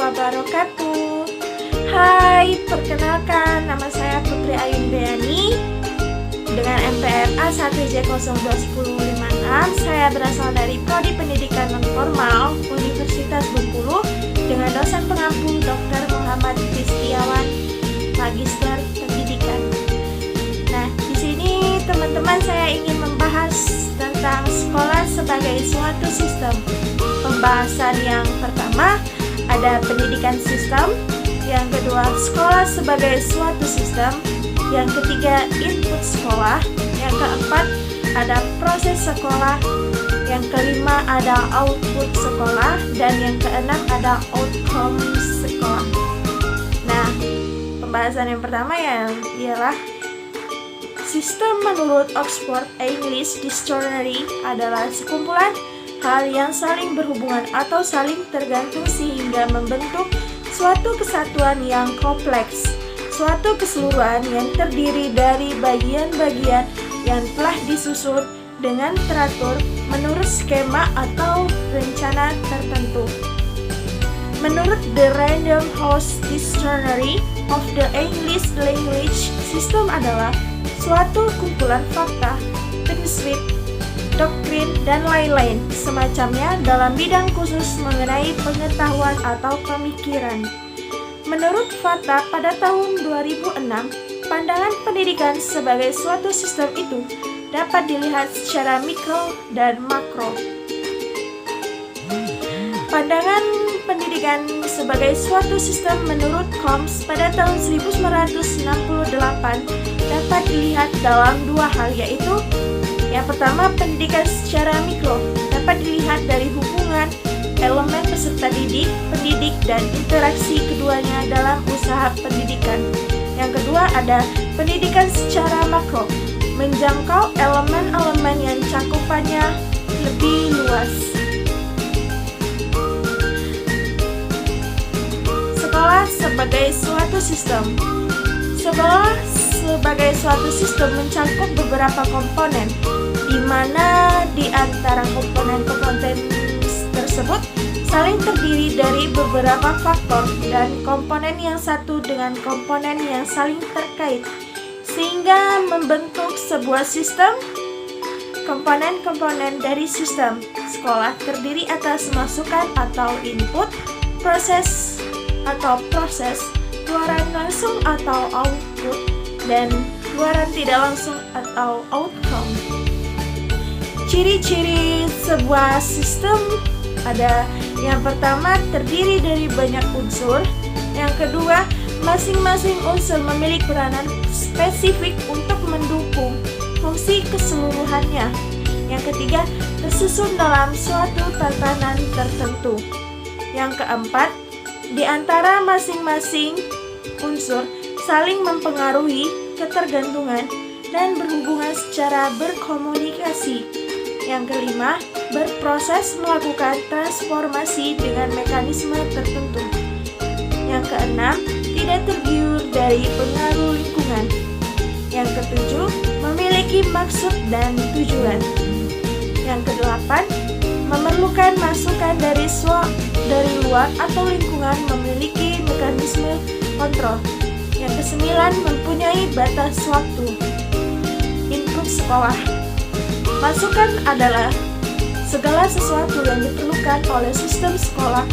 wabarakatuh. Hai, perkenalkan nama saya Putri Ayun Beani dengan MPRA 1J02106. Saya berasal dari Prodi Pendidikan Non-Formal Universitas Bengkulu dengan dosen pengampu Dr. Muhammad Kristiawan, Magister Pendidikan. Nah, di sini teman-teman saya ingin membahas tentang sekolah sebagai suatu sistem. Pembahasan yang pertama ada pendidikan sistem, yang kedua sekolah sebagai suatu sistem, yang ketiga input sekolah, yang keempat ada proses sekolah, yang kelima ada output sekolah, dan yang keenam ada outcome sekolah. Nah, pembahasan yang pertama ialah sistem menurut Oxford English Dictionary adalah sekumpulan hal yang saling berhubungan atau saling tergantung sehingga membentuk suatu kesatuan yang kompleks, suatu keseluruhan yang terdiri dari bagian-bagian yang telah disusun dengan teratur menurut skema atau rencana tertentu. Menurut The Random House Dictionary of the English Language, sistem adalah suatu kumpulan fakta, prinsip, doktrin, dan lain-lain semacamnya dalam bidang khusus mengenai pengetahuan atau pemikiran. Menurut Fata pada tahun 2006, pandangan pendidikan sebagai suatu sistem itu dapat dilihat secara mikro dan makro. Pandangan pendidikan sebagai suatu sistem menurut Combs pada tahun 1968 dapat dilihat dalam dua hal, yaitu yang pertama, pendidikan secara mikro dapat dilihat dari hubungan elemen peserta didik, pendidik, dan interaksi keduanya dalam usaha pendidikan. Yang kedua ada pendidikan secara makro, menjangkau elemen-elemen yang cakupannya lebih luas. Sekolah sebagai suatu sistem. Sekolah sebagai suatu sistem mencakup beberapa komponen, di mana di antara komponen-komponen tersebut saling terdiri dari beberapa faktor dan komponen yang satu dengan komponen yang saling terkait, sehingga membentuk sebuah sistem. Komponen-komponen dari sistem sekolah terdiri atas masukan atau input, proses, keluaran langsung atau output, dan keluaran tidak langsung atau outcome. Ciri-ciri sebuah sistem ada yang pertama terdiri dari banyak unsur, yang kedua masing-masing unsur memiliki peranan spesifik untuk mendukung fungsi keseluruhannya, yang ketiga tersusun dalam suatu tatanan tertentu, yang keempat di antara masing-masing unsur saling mempengaruhi ketergantungan dan berhubungan secara berkomunikasi. Yang kelima, berproses melakukan transformasi dengan mekanisme tertentu. Yang keenam, tidak tergiur dari pengaruh lingkungan. Yang ketujuh, memiliki maksud dan tujuan. Yang kedelapan, memerlukan masukan dari luar atau lingkungan, memiliki mekanisme kontrol. Yang kesembilan, mempunyai batas waktu. Input sekolah. Masukan adalah segala sesuatu yang diperlukan oleh sistem sekolah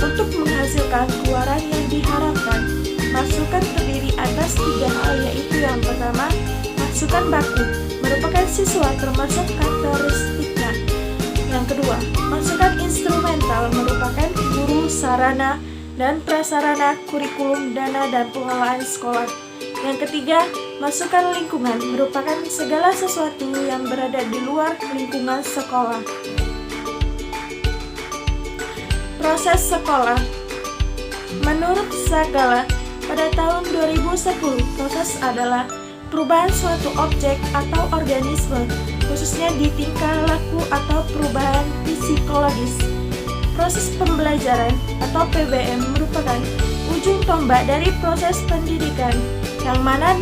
untuk menghasilkan keluaran yang diharapkan. Masukan terdiri atas tiga hal, yaitu yang pertama, masukan baku, merupakan siswa termasuk karakteristiknya. Yang kedua, masukan instrumental, merupakan guru, sarana, dan prasarana, kurikulum, dana, dan pengelolaan sekolah. Yang ketiga, masukan lingkungan, merupakan segala sesuatu yang berada di luar lingkungan sekolah. Proses sekolah. Menurut Sagala, pada tahun 2010, proses adalah perubahan suatu objek atau organisme, khususnya di tingkah laku atau perubahan psikologis. Proses pembelajaran atau PBM merupakan ujung tombak dari proses pendidikan, yang mana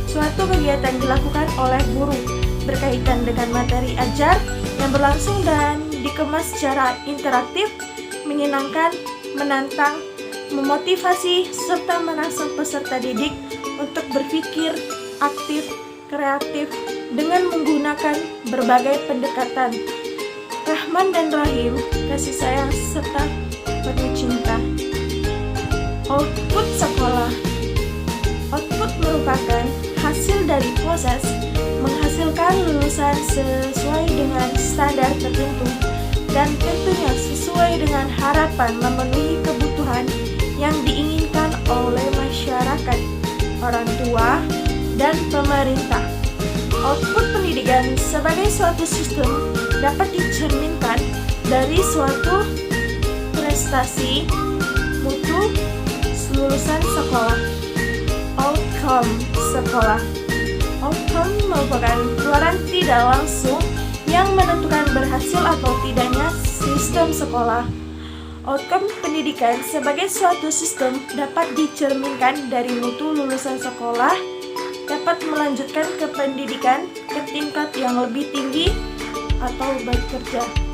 suatu kegiatan dilakukan oleh guru berkaitan dengan materi ajar yang berlangsung dan dikemas secara interaktif, menyenangkan, menantang, memotivasi, serta merangsang peserta didik untuk berpikir aktif, kreatif, dengan menggunakan berbagai pendekatan. Rahman dan Rahim, kasih sayang, serta penuh cinta. Output sekolah. Output merupakan hasil dari proses menghasilkan lulusan sesuai dengan standar tertentu dan tentunya sesuai dengan harapan memenuhi kebutuhan yang diinginkan oleh masyarakat, orang tua, dan pemerintah. Output pendidikan sebagai suatu sistem dapat dicerminkan dari suatu prestasi mutu lulusan sekolah. Outcome sekolah. Outcome merupakan keluaran tidak langsung yang menentukan berhasil atau tidaknya sistem sekolah. Outcome pendidikan sebagai suatu sistem dapat dicerminkan dari mutu lulusan sekolah, dapat melanjutkan ke pendidikan ke tingkat yang lebih tinggi atau bekerja.